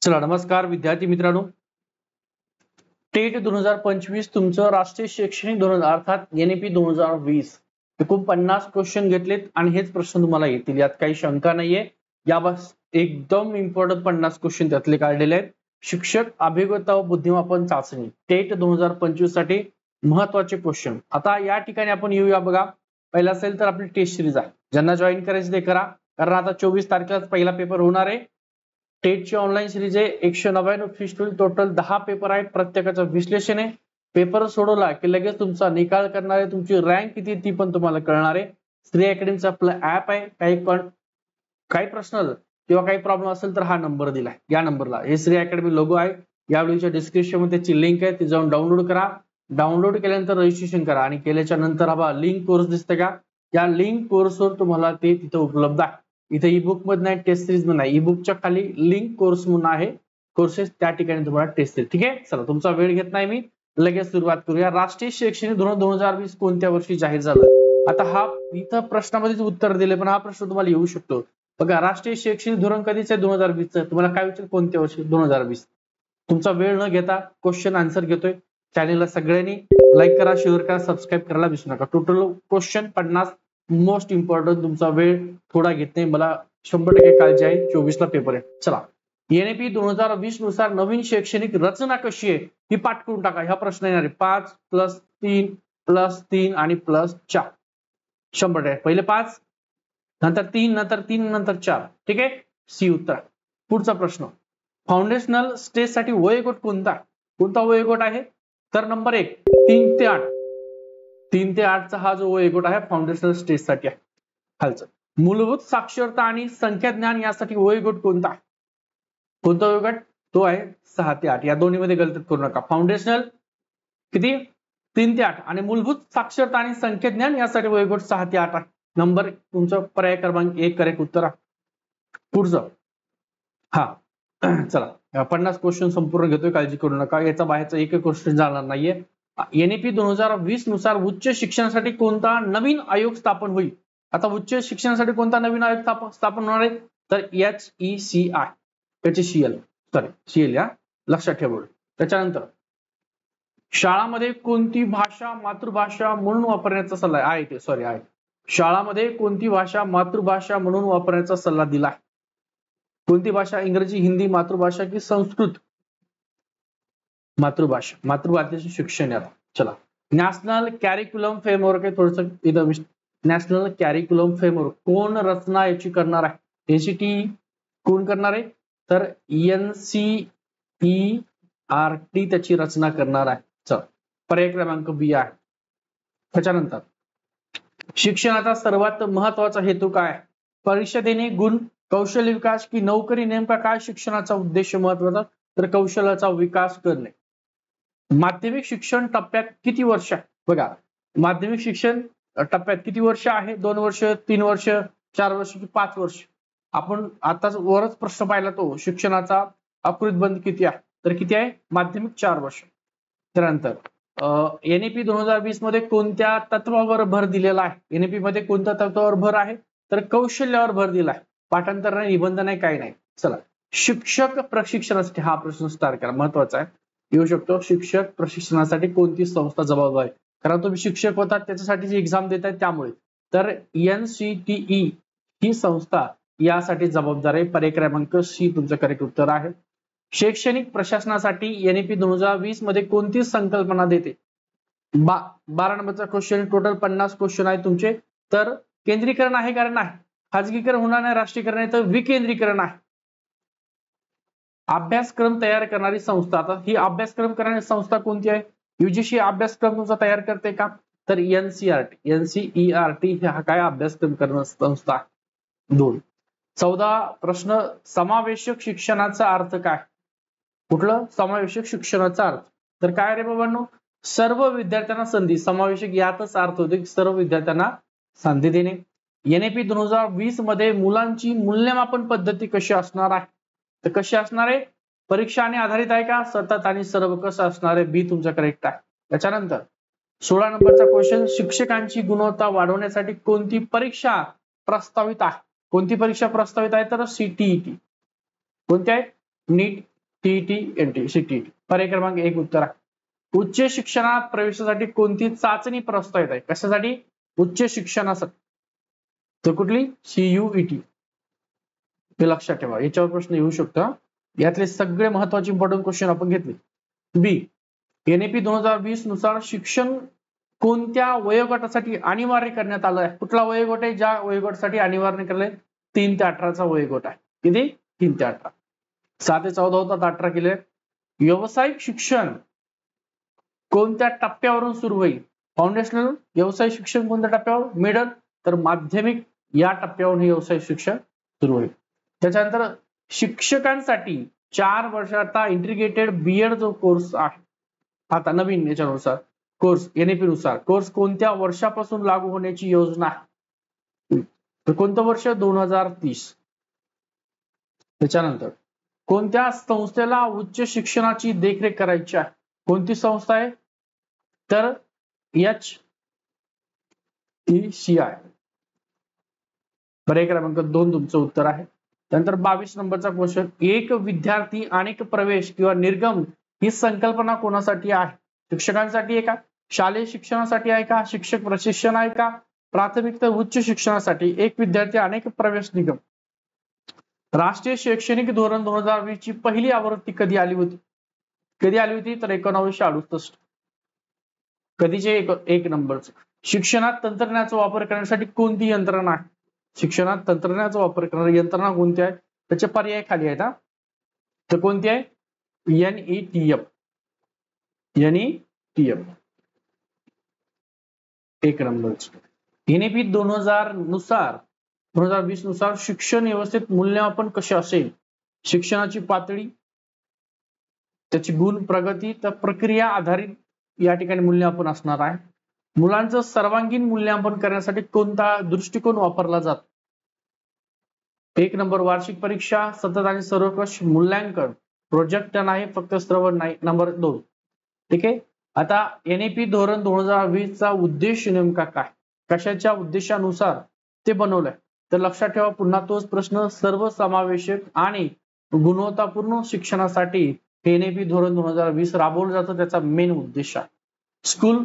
चला नमस्कार विद्यार्थी मित्रांनो, टेट 2025 तुमचं राष्ट्रीय शैक्षणिक धोरण अर्थात एनईपी 2020 एकूण 50 क्वेश्चन घेतलेत आणि हेच प्रश्न तुम्हाला येतील, यात काही शंका नाहीये. या बस एकदम इम्पॉर्टंट 50 क्वेश्चन त्यातले काढलेले आहेत. शिक्षक अभिज्ञता व बुद्धिमापन चाचणी टेट 2025 साठी महत्वाचे क्वेश्चन. आता या ठिकाणी आपण येऊया बघा. पहिला असेल तर आपली टेस्ट सिरीज आहे, ज्यांना जॉईन करायचं ते करा, कारण आता 24 तारखेला पहिला पेपर होणार आहे. टेटची ऑनलाईन सिरीज आहे, 199 फीस टोटल 10 पेपर आहेत, प्रत्येकाचं विश्लेषण आहे. पेपर सोडवला की लगेच तुमचा निकाल करणार आहे, तुमची रँक किती ती पण तुम्हाला कळणार आहे. श्री अकॅडमीचं आपलं ऍप आहे. काही प्रश्न किंवा काही प्रॉब्लेम असेल तर हा नंबर दिलाय, या नंबरला हे श्री अकॅडमी लोगो आहे. या व्हिडिओच्या डिस्क्रिप्शन मध्ये त्याची लिंक आहे, ती जाऊन डाउनलोड करा. डाउनलोड केल्यानंतर रजिस्ट्रेशन करा आणि केल्याच्या नंतर हा लिंक कोर्स दिसते का, या लिंक कोर्सवर तुम्हाला ते तिथे उपलब्ध आहे. इथे ई बुक मध्ये नाही, टेस्ट सिरीज मध्ये नाही, ई बुकच्या खाली लिंक कोर्स म्हणून आहे, कोर्सेस त्या ठिकाणी तुम्हाला टेस्ट सिरीज. ठीक आहे, चला तुमचा वेळ घेत नाही मी, लगेच सुरुवात करूया. राष्ट्रीय शैक्षणिक धोरण 2020 कोणत्या वर्षी जाहीर झालं? आता हा इथं प्रश्नामध्येच उत्तर दिले, पण हा प्रश्न तुम्हाला येऊ शकतो बघा. राष्ट्रीय शैक्षणिक धोरण कधीच आहे? 2020चं. तुम्हाला काय विचार कोणत्या वर्षी? 2020. तुमचा वेळ न घेता क्वेश्चन आन्सर घेतोय. चॅनलला सगळ्यांनी लाईक करा, शेअर करा, सबस्क्राईब करायला विसरू नका. Total question 50, most important. तुमचा वेळ थोडा घेत नाही, मला 100% काळजी आहे. 24 ला पेपर आहे. चला, एनईपी 2020 नुसार नवीन शैक्षणिक रचना कशी आहे ही पाठ करून टाका. हा प्रश्न येणार आहे. 5 + 3 + 3 आणि +4. 100%. पहिले 5, नंतर 3, नंतर 3, नंतर 4. ठीक आहे, सी उत्तर. पुढचा प्रश्न, फाउंडेशनल स्टेज साठी वयोगट कोणता? कोणता वयोगट आहे? तर नंबर 1 3 ते 8. 3 ते 8 चा हा जो वयोगट आहे फाउंडेशनल स्टेज साठी आहे. खालचं मूलभूत साक्षरता आणि संख्या ज्ञान यासाठी वयोगट कोणता? कोणता वयोगट? तो आहे 6 ते 8. या दोन्ही मध्ये गलती करू नका. फाउंडेशनल किती? 3 ते 8 आणि मूलभूत साक्षरता आणि संख्या ज्ञान यासाठी वयोगट 6 ते 8 आहे. नंबर तुमचा पर्याय क्रमांक 1 करेक्ट उत्तर आहे. पुढचं, हा चला 50 क्वेश्चन संपूर्ण घेतोय, काळजी करू नका. याचा बाहेरचा एक क्वेश्चन जाणार नाहीये. एनईपी 2020 नुसार उच्च शिक्षणासाठी कोणता नवीन आयोग स्थापन होईल? आता उच्च शिक्षणासाठी कोणता नवीन आयोग स्थापन होणार आहे? तर HECI, HCL, CL या लक्षात ठेवा. त्याच्यानंतर शाळामध्ये कोणती भाषा मातृभाषा म्हणून वापरण्याचा सल्ला आहे? शाळामध्ये कोणती भाषा मातृभाषा म्हणून वापरण्याचा सल्ला दिला? कोणती भाषा? इंग्रजी, हिंदी, मातृभाषा की संस्कृत? मातृभाषा. मातृभाषेचे शिक्षण आहे. चला, नॅशनल कॅरिक्युलम फ्रेमवर्क आहे, थोडस इथं नॅशनल कॅरिक्युलम फ्रेमवर्क कोण रचना याची करणार आहे? एनसीटी कोण करणार आहे? तर NCERT त्याची रचना करणार आहे. चला, पर्याय क्रमांक बी आहे. त्याच्यानंतर शिक्षणाचा सर्वात महत्वाचा हेतू काय? परीक्षा देणे, गुण, कौशल्य विकास की नोकरी? नेमका काय शिक्षणाचा उद्देश महत्वाचा? तर कौशल्याचा विकास करणे. माध्यमिक शिक्षण टप्प्यात किती वर्ष आहे? बघा, माध्यमिक शिक्षण टप्प्यात किती वर्ष आहे? 2 वर्ष, 3 वर्ष, 4 वर्ष की 5 वर्ष? आपण आताच वरच प्रश्न पाहिला तो, शिक्षणाचा अकृत बंद किती आहे? तर किती आहे? माध्यमिक 4 वर्ष. त्यानंतर एनईपी 2020 मध्ये कोणत्या तत्वावर भर दिलेला आहे? एनईपी मध्ये कोणत्या तत्वावर भर आहे? तर कौशल्यावर भर दिला आहे. पाठांतर नाही, निबंध नाही, काही नाही. चला, शिक्षक प्रशिक्षणासाठी हा प्रश्न स्टार्ट करा, महत्वाचा आहे. येऊ शकतो, शिक्षक प्रशिक्षणासाठी कोणती संस्था जबाबदार आहे? कारण तुम्ही शिक्षक होतात त्याच्यासाठी एक्झाम देताय, त्यामुळे तर NCTE ही संस्था यासाठी जबाबदार आहे. पर्याय क्रमांक सी तुमचं करेक्ट उत्तर आहे. शैक्षणिक प्रशासनासाठी एनईपी 2020 मध्ये कोणती संकल्पना देते? 12 नंबरचा क्वेश्चन. टोटल 50 क्वेश्चन आहे तुमचे. तर केंद्रीकरण आहे कारण नाही, खाजगीकरण होणार नाही, राष्ट्रीयकरण आहे, तर विकेंद्रीकरण आहे. अभ्यासक्रम तयार करणारी संस्था, आता ही अभ्यासक्रम करणारी संस्था कोणती आहे? UGC अभ्यासक्रम तुमचा तयार करते का? तर NCERT हा काय अभ्यासक्रम करणारी संस्था? 2. 14 प्रश्न, समावेशक शिक्षणाचा अर्थ काय? कुठलं समावेशक शिक्षणाचा अर्थ? तर काय रे बाबांनो, सर्व विद्यार्थ्यांना संधी. समावेशक यातच अर्थ होते की सर्व विद्यार्थ्यांना संधी देणे. एनईपी 2020 मध्ये मुलांची मूल्यमापन पद्धती कशी असणार आहे? तर कशी असणार आहे? परीक्षा आणि आधारित आहे का? सतत आणि सर्व कसं असणार आहे? बी तुमचा करेक्ट आहे. त्याच्यानंतर 16 नंबरचा क्वेश्चन, शिक्षकांची गुणवत्ता वाढवण्यासाठी कोणती परीक्षा प्रस्तावित आहे? कोणती परीक्षा प्रस्तावित आहे? तर CTET. कोणती आहे? नीट, टीईटी, एनटी, सीटीईटी. पर्याय क्रमांक 1 उत्तर आहे. उच्च शिक्षणात प्रवेशासाठी कोणती चाचणी प्रस्तावित आहे? कशासाठी? उच्च शिक्षणासाठी. तर कुठली? CUET. हे लक्षात ठेवा, याच्यावर प्रश्न येऊ शकतो. यातले सगळे महत्वाचे इम्पॉर्टंट क्वेश्चन आपण घेतले. बी, NAP 2020 नुसार शिक्षण कोणत्या वयोगटासाठी अनिवार्य करण्यात आलं आहे? कुठला वयोगट आहे ज्या वयोगटासाठी अनिवार्य केलंय? 3 ते 18चा वयोगट आहे. किती? 3 ते 18. 6 ते 14 होतात, 18 केले. व्यावसायिक शिक्षण कोणत्या टप्प्यावरून सुरू होईल? फाउंडेशनल व्यावसायिक शिक्षण कोणत्या टप्प्यावर? मिडल, तर माध्यमिक या टप्प्यावरून व्यावसायिक शिक्षण सुरू होईल. त्याच्यानंतर शिक्षकांसाठी 4 वर्षाचा इंटिग्रेटेड बीएड जो कोर्स आहे, आता नवीन याच्यानुसार कोर्स NAP नुसार कोर्स कोणत्या वर्षापासून लागू होण्याची योजना आहे? तर कोणतं वर्ष? 2030. त्याच्यानंतर कोणत्या संस्थेला उच्च शिक्षणाची देखरेख करायची आहे? कोणती संस्था आहे? तर HECI. पर्याय क्रमांक 2 तुमचं उत्तर आहे. त्यानंतर 22 नंबरचा क्वेश्चन, एक विद्यार्थी अनेक प्रवेश किंवा निर्गम ही संकल्पना कोणासाठी आहे? शिक्षकांसाठी आहे का? शालेय शिक्षणासाठी आहे का? शिक्षक प्रशिक्षण आहे का? प्राथमिक तर उच्च शिक्षणासाठी. एक विद्यार्थी अनेक प्रवेश निगम. राष्ट्रीय शैक्षणिक धोरण 2020 ची पहिली आवृत्ती कधी आली होती? कधी आली होती? तर 1968. कधीचे? 1 नंबरचं. शिक्षणात तंत्रज्ञानाचा वापर करण्यासाठी कोणती यंत्रणा आहे? शिक्षणात तंत्रज्ञानाचा वापर करणारी यंत्रणा कोणती आहे? त्याचे पर्याय खाली आहेत. तर कोणती आहे? NETF. NETF 1 नंबरचं. NAP 2020 नुसार शिक्षण व्यवस्थेत मूल्यमापन कसे असेल? शिक्षणाची पातळी, त्याची गुण, प्रगती, तर प्रक्रिया आधारित या ठिकाणी मूल्यमापन असणार आहे. मुलांचं सर्वांगीण मूल्यमापन करण्यासाठी कोणता दृष्टिकोन वापरला जातो? 1 नंबर वार्षिक परीक्षा, सतत आणि सर्वंकष मूल्यांकन, प्रोजेक्ट नाही, फक्त श्रवण नाही. नंबर 2. ठीक आहे. आता NAP धोरण 2020 चा उद्देश नेमका काय? कशाच्या उद्देशानुसार ते बनवलंय? तर लक्षात ठेवा, पुन्हा तोच प्रश्न, सर्वसमावेशक आणि गुणवत्तापूर्ण शिक्षणासाठी NAP धोरण 2020 राबवलं जातं. त्याचा मेन उद्देश आहे. स्कूल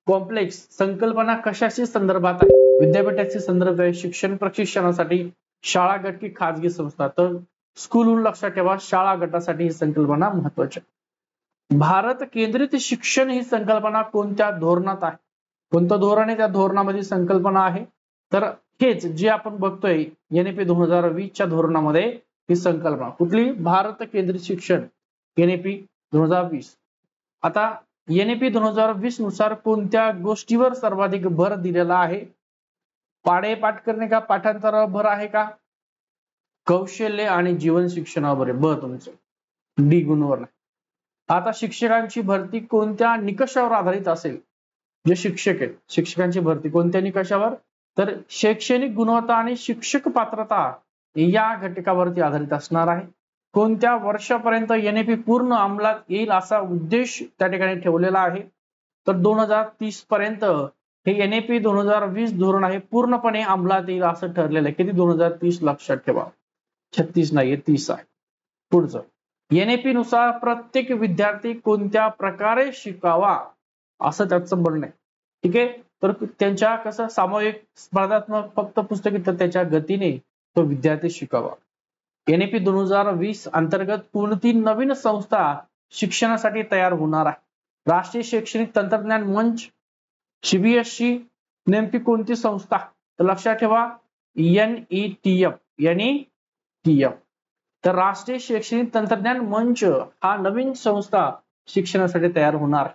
कॉम्प्लेक्स संकल्पना कशाशी संदर्भात आहे? विद्यापीठाचे संदर्भ आहे. शिक्षण प्रशिक्षणासाठी शाळा गट की खाजगी संस्था? तर स्कूल लक्षात ठेवा, शाळा गटासाठी ही संकल्पना महत्वाची आहे. भारत केंद्रित शिक्षण ही संकल्पना कोणत्या धोरणात आहे? कोणतं धोरण आहे? त्या धोरणामध्ये संकल्पना आहे. तर हेच जे आपण बघतोय NAP 2020 च्या धोरणामध्ये ही संकल्पना कुठली? भारत केंद्रित शिक्षण, NAP 2020. आता NAP 2020 नुसार कोणत्या गोष्टीवर सर्वाधिक भर दिलेला आहे? पाढे पाठ करणे का? पाठांतरावर भर आहे का? कौशल्य आणि जीवन शिक्षणावर? ब तुमचं डी गुणवर नाही. आता शिक्षकांची भरती कोणत्या निकषावर आधारित असेल? जे शिक्षक आहेत, शिक्षकांची भरती कोणत्या निकषावर? तर शैक्षणिक गुणवत्ता आणि शिक्षक पात्रता या घटकावरती आधारित असणार आहे. कोणत्या वर्षापर्यंत NAP पूर्ण अंमलात येईल असा उद्देश त्या ठिकाणी ठेवलेला आहे? तर 2030 पर्यंत हे NAP 2020 धोरण आहे पूर्णपणे अंमलात येईल असं ठरलेलं आहे. किती? 2030 लक्षात ठेवा. 36 नाहीये, 30 आहे. पुढचं, NAP नुसार प्रत्येक विद्यार्थी कोणत्या प्रकारे शिकावा असं त्याचं म्हणणं आहे. ठीक आहे. तर त्यांच्या कसं सामूहिक, स्पर्धात्मक, फक्त पुस्तकी, तर त्याच्या गतीने तो विद्यार्थी शिकावा. NAP 2020 अंतर्गत कोणती नवीन संस्था शिक्षणासाठी तयार होणार आहे? राष्ट्रीय शैक्षणिक तंत्रज्ञान मंच, CBSE, नेमकी कोणती संस्था? तर लक्षात ठेवा, NETF. NETF. तर राष्ट्रीय शैक्षणिक तंत्रज्ञान मंच हा नवीन संस्था शिक्षणासाठी तयार होणार.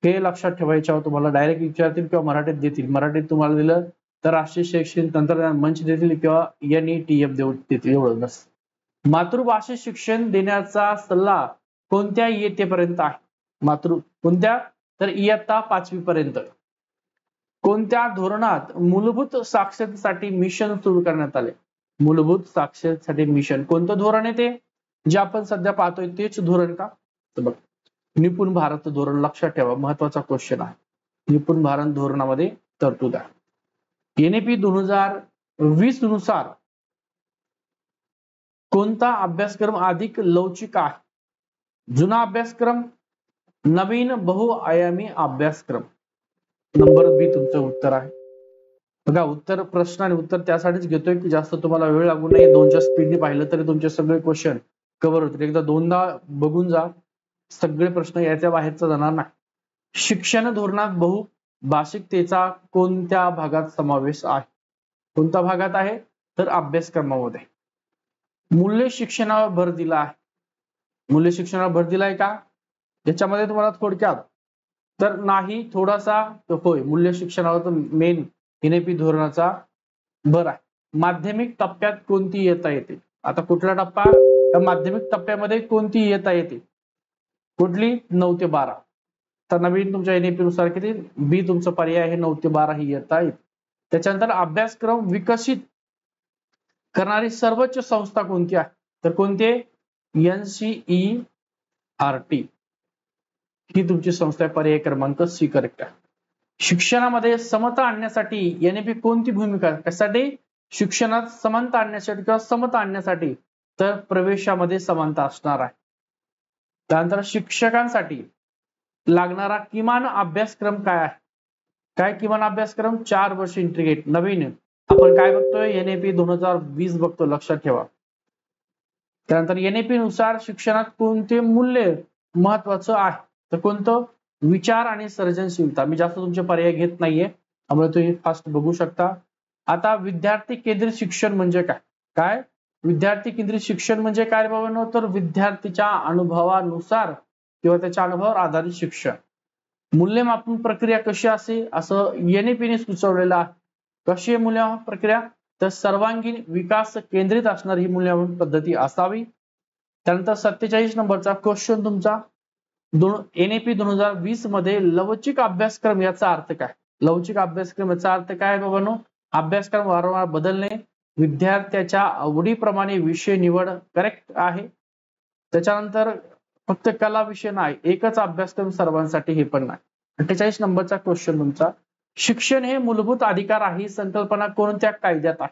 हे लक्षात ठेवायच्यावर तुम्हाला डायरेक्ट विचारतील किंवा मराठीत देतील. मराठीत तुम्हाला दिलं तर राष्ट्रीय शैक्षणिक तंत्रज्ञान मंच देतील किंवा NETF देतील, एवढं बस. मातृभाषेत शिक्षण देण्याचा सल्ला कोणत्या इयत्तेपर्यंत आहे? कोणत्या? तर इयत्ता 5वी पर्यंत. कोणत्या धोरणात मूलभूत साक्षरतेसाठी मिशन सुरू करण्यात आले? मूलभूत साक्षरतेसाठी मिशन कोणतं धोरण आहे? ते जे आपण सध्या पाहतोय तेच धोरण का? तर बघ, निपुण भारत धोरण. लक्षात ठेवा, महत्वाचा क्वेश्चन आहे. निपुण भारत धोरणामध्ये तरतूद आहे. NAP 2020 नुसार कोणता अभ्यासक्रम अधिक लवचिक आहे? जुना अभ्यासक्रम, नवीन बहुआयामी अभ्यासक्रम. नंबर बी तुमचं उत्तर आहे. बघा उत्तर, प्रश्न आणि उत्तर त्यासाठीच घेतोय की जास्त तुम्हाला वेळ लागू नये. 2च्या स्पीडने पाहिलं तरी तुमचे सगळे क्वेश्चन कव्हर होतील. एकदा दोनदा बघून जा, सगळे प्रश्न याच्या बाहेरचा जाणार नाही. शिक्षण धोरणात बहुभाषिकतेचा कोणत्या भागात समावेश आहे? कोणत्या भागात आहे? तर अभ्यासक्रमामध्ये. मूल्य शिक्षणावर भर दिला आहे. मूल्य शिक्षणावर भर दिलाय का? याच्यामध्ये तुम्हाला थोडक्यात तर नाही, थोडासा होय. मूल्य शिक्षणावर तर मेन एनईपी धोरणाचा भर आहे. माध्यमिक टप्प्यात कोणती इयत्ता येते? आता कुठला टप्पा? तर माध्यमिक टप्प्यामध्ये कोणती इयत्ता येते? कुठली? 9 ते 12. तर नवीन तुमच्या एनईपी नुसार किती? बी तुमचा पर्याय आहे, 9 ते 12 ही इयत्ता येते. त्याच्यानंतर अभ्यासक्रम विकसित करणारी सर्वोच्च संस्था कोणती आहे? तर कोणती? NCERT ही तुमची संस्था आहे. पर्याय क्रमांक सी करेक्ट आहे. शिक्षणामध्ये समता आणण्यासाठी एनईपी कोणती भूमिका? कशासाठी? शिक्षणात समानता आणण्यासाठी किंवा समता आणण्यासाठी. तर प्रवेशामध्ये समानता असणार आहे. त्यानंतर शिक्षकांसाठी लागणारा किमान अभ्यासक्रम काय आहे? काय किमान अभ्यासक्रम? 4 वर्ष इंटिग्रेट. नवीन आपण काय बघतोय? एनईपी 2020 बघतो, लक्षात ठेवा. त्यानंतर एनईपी नुसार शिक्षणात कोणते मूल्य महत्वाचं आहे? तर कोणतं? विचार आणि सर्जनशीलता. मी जास्त तुमचे पर्याय घेत नाहीये, त्यामुळे तुम्ही फास्ट बघू शकता. आता विद्यार्थी केंद्रित शिक्षण म्हणजे काय? काय विद्यार्थी केंद्रित शिक्षण म्हणजे काय बाबांनो? तर विद्यार्थीच्या अनुभवानुसार किंवा त्याच्या अनुभवावर आधारित शिक्षण. मूल्यमापन प्रक्रिया कशी असेल असं एनईपीने सुचवलेलं आहे. कशी आहे मूल्यमापन प्रक्रिया? तर सर्वांगीण विकास केंद्रित असणारी ही मूल्यमापन पद्धती असावी. त्यानंतर 47 नंबरचा क्वेश्चन तुमचा, एनईपी 2020 मध्ये लवचिक अभ्यासक्रम याचा अर्थ काय? लवचिक अभ्यासक्रम याचा अर्थ काय बाबांनो? अभ्यासक्रम वारंवार बदलणे, विद्यार्थ्याच्या आवडीप्रमाणे विषय निवड. करेक्ट आहे. त्याच्यानंतर फक्त कला विषय नाही, एकच अभ्यासक्रम सर्वांसाठी, हे पण नाही. 48 नंबरचा क्वेश्चन तुमचा, शिक्षण हे मूलभूत अधिकार आहे, संकल्पना कोणत्या कायद्यात आहे?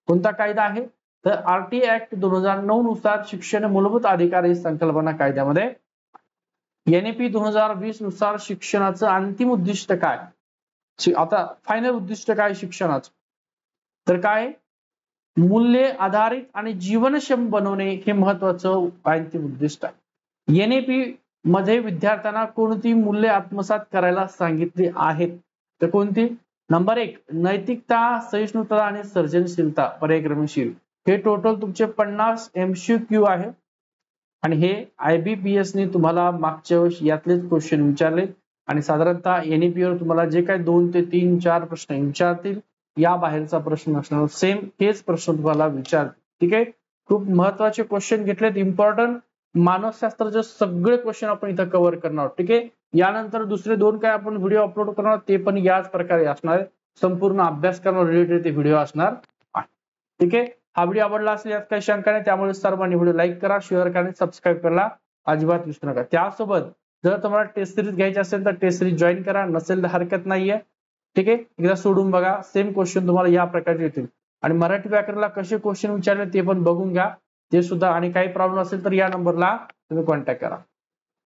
कोणता कायदा आहे? तर आरटी ऍक्ट 2009 नुसार शिक्षण मूलभूत अधिकार ही संकल्पना कायद्यामध्ये. एनईपी 2020 नुसार शिक्षणाचं अंतिम उद्दिष्ट काय? आता फायनल उद्दिष्ट काय शिक्षणाचं? तर काय? मूल्य आधारित आणि जीवनक्षम बनवणे हे महत्वाचं अंतिम उद्दिष्ट आहे. एनईपी मध्ये विद्यार्थ्यांना कोणती मूल्ये आत्मसात करायला सांगितली आहेत? तर कोणती? नंबर 1 नैतिकता, सहिष्णुता आणि सर्जनशीलता. पर्याय क्रमशील. हे टोटल तुमचे 50 MCQ आहे आणि हे IBPS ने तुम्हाला मागच्या वर्षी यातलेच क्वेश्चन विचारले आणि साधारणतः एनईपी वर तुम्हाला जे काही 2 ते 3 4 प्रश्न विचारतील, या बाहेरचा प्रश्न असणार सेम हेच प्रश्न तुम्हाला विचारतील. ठीक आहे. खूप महत्वाचे क्वेश्चन घेतलेत, इम्पॉर्टंट मानसशास्त्राचे सगळे क्वेश्चन आपण इथं कव्हर करणार आहोत. ठीक आहे. यानंतर दुसरे 2 काय आपण व्हिडिओ अपलोड करणार ते पण याच प्रकारे असणार आहे. संपूर्ण अभ्यासक्रम रिलेटेड ते व्हिडिओ असणार आहे. ठीक आहे. हा व्हिडिओ आवडला असेल यात काही शंका नाही, त्यामुळे सर्वांनी व्हिडिओ लाईक करा, शेअर करा आणि सबस्क्राईब करायला अजिबात विसरू नका. त्यासोबत जर तुम्हाला टेस्ट सिरीज घ्यायची असेल तर टेस्ट सिरीज जॉईन करा, नसेल तर हरकत नाहीये. ठीक आहे. एकदा सोडून बघा, सेम क्वेश्चन तुम्हाला या प्रकारचे येतील आणि मराठी व्याकरणला कसे क्वेश्चन विचारले ते पण बघून घ्या ते सुद्धा. आणि काही प्रॉब्लेम असेल तर या नंबरला तुम्ही कॉन्टॅक्ट करा.